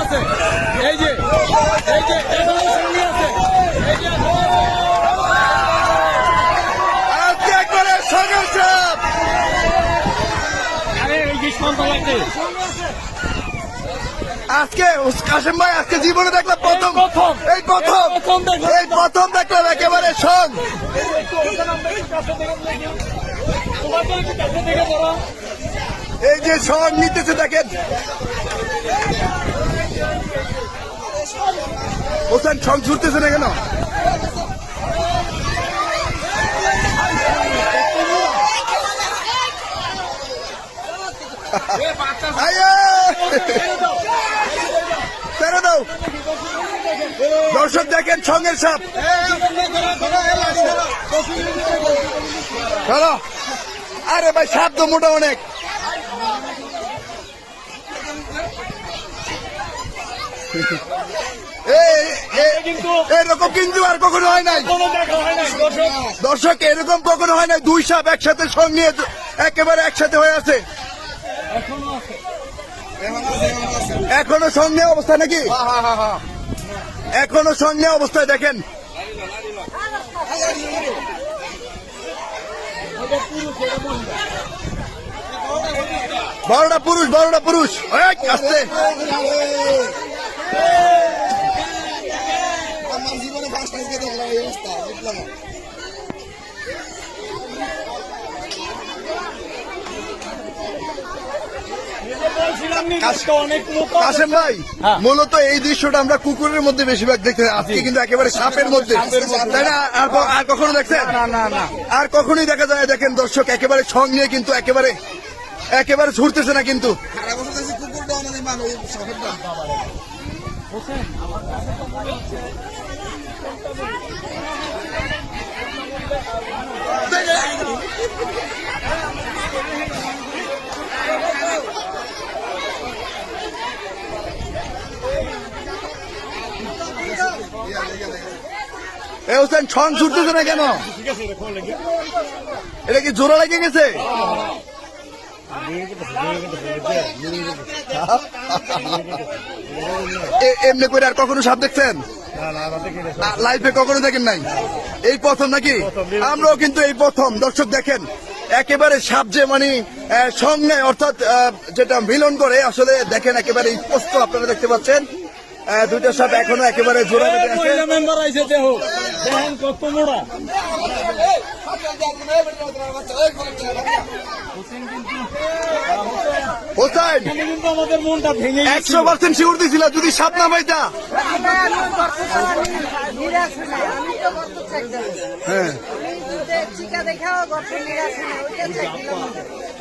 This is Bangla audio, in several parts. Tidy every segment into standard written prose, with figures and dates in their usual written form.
আছে, এই যে এখনো সঙ্গে আছে, এই যে আজকে একবারে সঙ্গে সাপ। আরে এই যে সন্তান আছে আজকে কাশেম ভাই আজকে জীবনে দেখলাম প্রথম এই প্রথম দেখলাম একেবারে সং। এই যে সং নিতেছে দেখেন হোসেন, সং ছুটতেছে না কেন? ছেড়ে দাও দর্শক, দেখেন সঙ্গের সাপ। চলো, আরে ভাই সাপ তো মোটা অনেক। এরকম কিন্তু আর কখনো হয় নাই দর্শক, এরকম কখনো হয় নাই। দুই সাপ একসাথে সঙ্গে একেবারে একসাথে হয়ে আছে। এখনো সঙ্গে অবস্থা নাকি? এখনো সঙ্গে অবস্থায় দেখেন। বড়টা পুরুষ আসছে। আমার জীবনে ফার্স্ট টাইম দেখলাম এই অবস্থা, বুঝলাম না। কাশেম ভাই, মূলত এই দৃশ্যটা আমরা কুকুরের মধ্যে বেশিরভাগ দেখতে, আজকে কিন্তু একেবারে সাপের মধ্যে, তাই না? আর কখনো দেখছেন? না, আর কখনোই দেখা যায়। দেখেন দর্শক, একেবারে সং নিয়ে কিন্তু একেবারে ছুটতেছে না কিন্তু। এ হোসেন, ছং ছুটতেছে না কেন? এটা কি জোড়া লেগে গেছে? এমনি করে আর কখনো সাপ দেখছেন? লাইফে কখনো দেখেন নাই? এই প্রথম নাকি? আমরাও কিন্তু এই প্রথম। দর্শক দেখেন, একেবারে সাপ যে মানে সঙ্গে অর্থাৎ যেটা মিলন করে, আসলে দেখেন একেবারে স্পষ্ট আপনারা দেখতে পাচ্ছেন। দুইটা সাপ এখনো একেবারে জোড়া বেঁধে আছে। হোসেন, 100% শিওর দিছিল যদি সাপ না পাইতা। হ্যাঁ,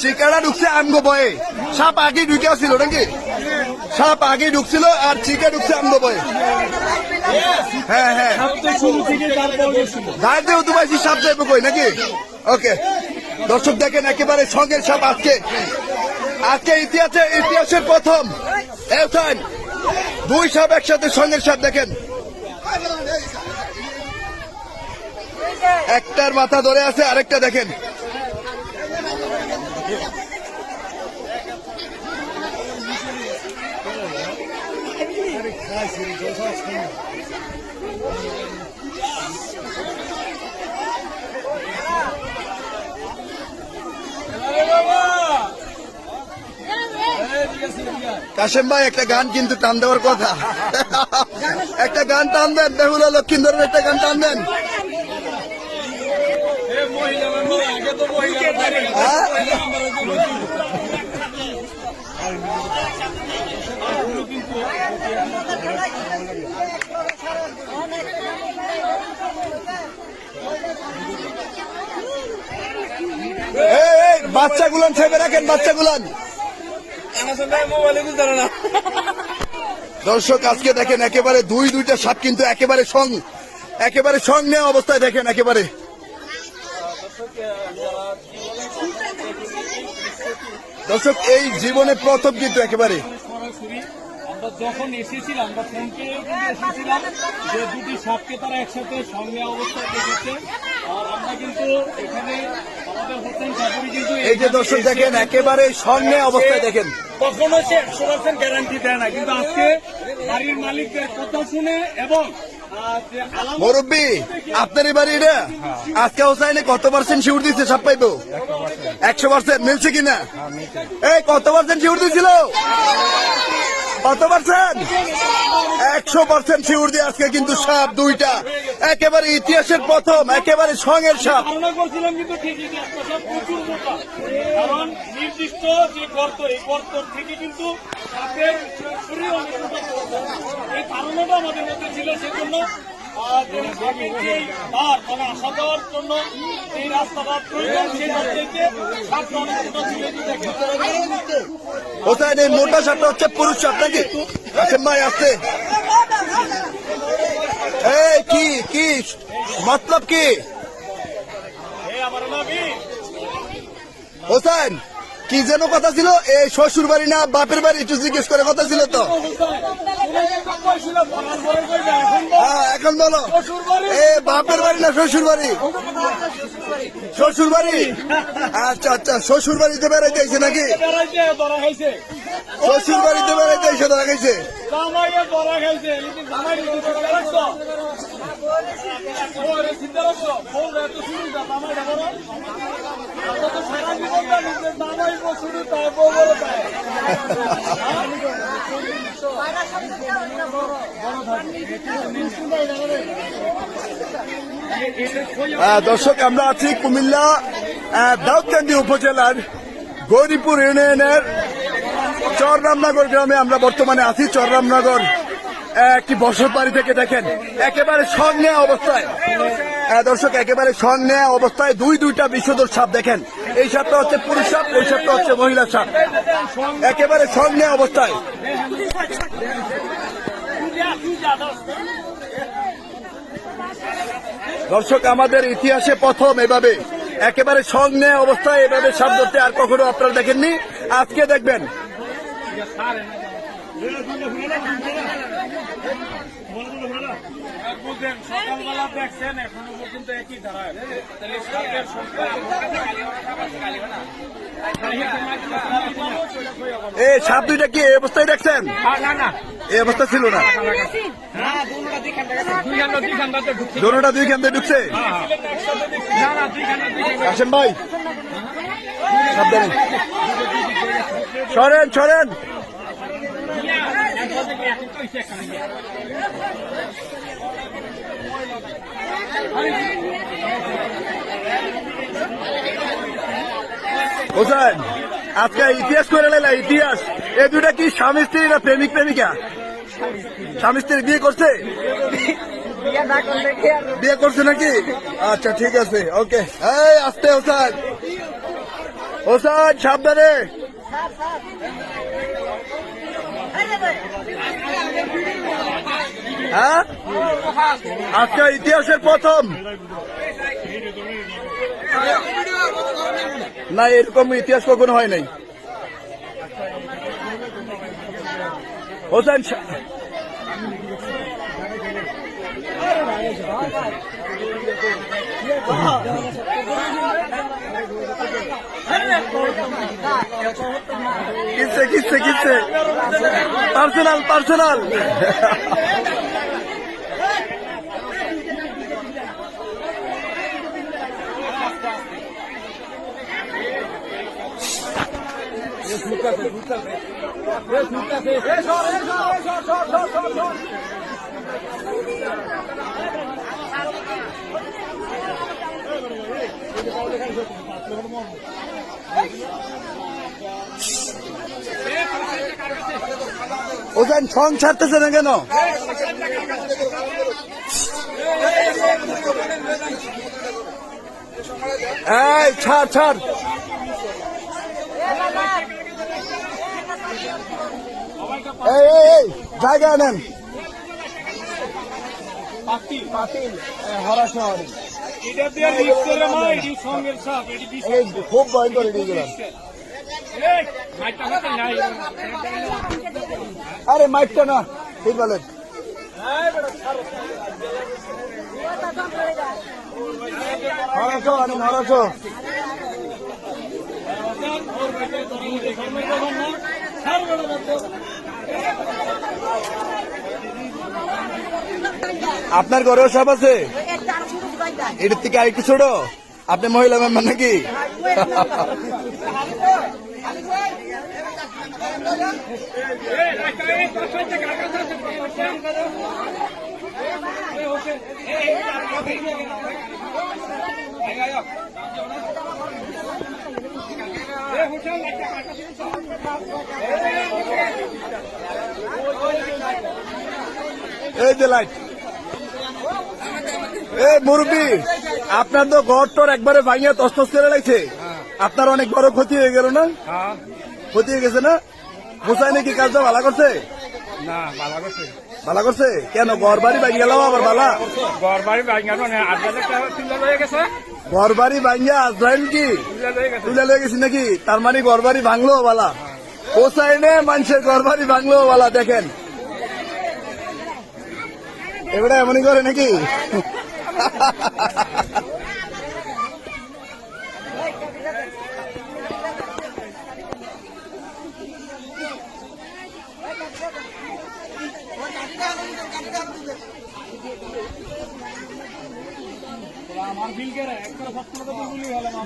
চিকাটা ঢুকছে আমগো বয়ে। সাপ আগে ঢুকে ছিল নাকি? সাপ আগে ঢুকছিল আর চিকা ঢুকছে আমগো বয়ে। হ্যাঁ, ধার তো পাইছি সাপ যাইব কই নাকি? ওকে দর্শক দেখেন, একেবারে সঙ্গের সাপ আজকে ইতিহাসের প্রথম। দুই সাপ একসাথে সঙ্গের সাপ দেখেন। একটার মাথা ধরে আছে, আরেকটা দেখেন। কাশেম ভাই, একটা গান কিন্তু টান দেওয়ার কথা। একটা গান টান দেন, বেহুলা লক্ষিন্দরের একটা গান টান দেন। বাচ্চাগুলান ছেপে রাখেন, বাচ্চাগুলান। দর্শক আজকে দেখেন একেবারে দুইটা সাপ কিন্তু একেবারে সং নেওয়া অবস্থায় দেখেন একেবারে। দর্শক এই জীবনে প্রথম কিন্তু একেবারে আমরা যখন এসেছিলাম, আমরা ফোন পেয়ে এসেছিলাম যে দুটি সাপকে তারা একসাথে সঙ্গে অবস্থায় দেখেছে। আর আমরা কিন্তু এখানে আমাদের হোসেন সাপুরি কিন্তু এই যে দর্শক দেখেন একেবারে সঙ্গে অবস্থায় দেখেন। কখনো সে 100% গ্যারান্টি দেয় না, কিন্তু আজকে বাড়ির মালিকদের কথা শুনে এবং যে আলামত মুরব্বী আপনারই বাড়ি এটা? আজকে হোসাইনে কত পার্সেন্ট শিউর দিচ্ছে সব পাইবো? 100% মিলছে কিনা? এই কত পার্সেন্ট শিউর দিছিল? কত পার্সেন্ট? 100% শিউর দিয়ে আজকে কিন্তু সাপ দুইটা, একেবারে ইতিহাসের প্রথম, একেবারে সঙ্গের সাপ। ধারণা করছিলাম কিন্তু ঠিকই যে একটা সাপ প্রচুর মোটা, কারণ নির্দিষ্ট যে গর্ত, এই গর্ত থেকে কিন্তু সাপের শরীর অনেক মোটা গর্ত। এই ধারণাটা আমাদের মধ্যে ছিল, সেজন্য সাপের যে দ্বার মানে আসা যাওয়ার জন্য এই রাস্তাটা প্রয়োজন, সেই রাস্তাতে সাপটা অনেক মোটা ছিল। হোসাইন এই মোটা সাপটা হচ্ছে পুরুষ সাপ নাকি? আসেন ভাই আসতে। এই কি কি মতলব কি এই আমার নবী হোসেন? কি যেন কথা ছিল? এই শ্বশুর বাড়ি না বাপের বাড়ি একটু জিজ্ঞেস করে কথা ছিল তো। হ্যাঁ এখন বলো, এ বাপের বাড়ি না শ্বশুর বাড়ি? শ্বশুর বাড়ি। আচ্ছা আচ্ছা, শ্বশুর বাড়িতে বেড়াইতে আইছে নাকি? শ্বশুর বাড়িতে বেড়াইতে আইসে ধরা গেছে। দর্শক আমরা আছি কুমিল্লা দাউদকান্দি উপজেলার গৌরীপুর ইউনিয়নের চররামনগর গ্রামে আমরা বর্তমানে আছি। চররামনগর একটি বসত বাড়ি থেকে দেখেন একেবারে সঙ্গে অবস্থায়, দর্শক একেবারে সঙ্গে অবস্থায় দুইটা বিষধর সাপ দেখেন। এই সাপটা হচ্ছে পুরুষ সাপ, ওই সাপটা হচ্ছে মহিলা সাপ, একেবারে সঙ্গে অবস্থায়। দর্শক আমাদের ইতিহাসে প্রথম এভাবে একেবারে সঙ্গে অবস্থায় এভাবে সাপ ধরতে আর কখনো আপনারা দেখেননি, আজকে দেখবেন। সকালবেলা দেখছেন এখনো পর্যন্ত একই ধারায়, তাহলে সাপের সংখ্যা এই সাপ দুইটা কি এই অবস্থায় দেখছেন? এই অবস্থা ছিল না, দোনোটা দুই খান দিয়ে ঢুকছে। আসেন ভাই সাবধানে, সরেন সরেন। হোসেন আজকে ইতিহাস করে লাইলা, ইতিহাস। এ দুটা কি স্বামী স্ত্রী না প্রেমিক প্রেমিকা? স্বামী স্ত্রী বিয়ে করছে? বিয়ে করছে নাকি? আচ্ছা ঠিক আছে, ওকে। এই আস্তে হোসেন, হোসেন সাবধানে। হ্যাঁ আজকে ইতিহাসের প্রথম না, এরকম ইতিহাস কখনো হয় নাই। হোসেন কিসে কিসে কিসে পার্সোনাল পার্সোনাল। ওজন সং ছাড়তেছে না কেন? এই ছাড় ছাড়। এই এই জায়গা নেন। খুব ভয়ঙ্কর এগুলো। আরে মাইকটা না, ঠিক বলেন। নড়াশো প্রধান না সারবেড়া মতো আপনার ঘরেও সাপ আছে? এটার থেকে আরেকটু ছোট? আপনি মহিলা মেম্বার নাকি? এই যে লাইট, এই মুরব্বী, আপনার তো ঘর টর একবারে ভাঙিয়া তস্তস করে লাগছে। আপনার অনেক বড় ক্ষতি হয়ে গেল না? ক্ষতি হয়ে গেছে না? মুসাই নাকি কাজটা ভালো করছে? না ভালো করছে। ভালো করছে কেন? ঘর বাড়ি ভাঙি গেল আবার ভালা? ঘর বাড়ি ভাঙা মানে 8,000 টাকা তুলে লয়ে গেছে। ঘর বাড়ি ভাঙিয়া আজরাইল কি তুলে লয়ে গেছি নাকি? তার মানে ঘর বাড়ি ভাঙলো ভালা? হোসাইনে মানুষের ঘর বাড়ি ভাঙলো ভালা। দেখেন এবারে এমনই করে নাকি? আমার বিল করে একটা সপ্তাহ তো বলি হলো না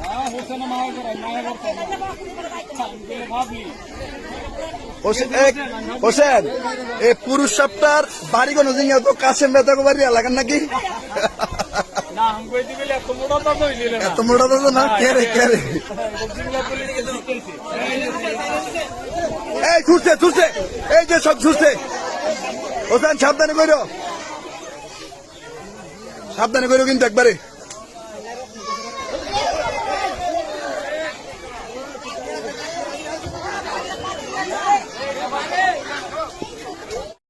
হ্যাঁ হোসেন মায়া করে মায়া করতে ভাবলি হোসেন এই পুরুষ সপ্তাহ বাড়ি কোন তো কাশেম বেতা বাড়ি এলাকার নাকি? না আমি কইতে গেলে এত মোটা তো হইলে না। এত মোটা তো না। কে রে কে রে? এই ছুটছে ছুটছে, এই যে সব ছুটছে। হোসেন সাবধানে কইরো, সাবধানে কইরো কিন্তু একবারে।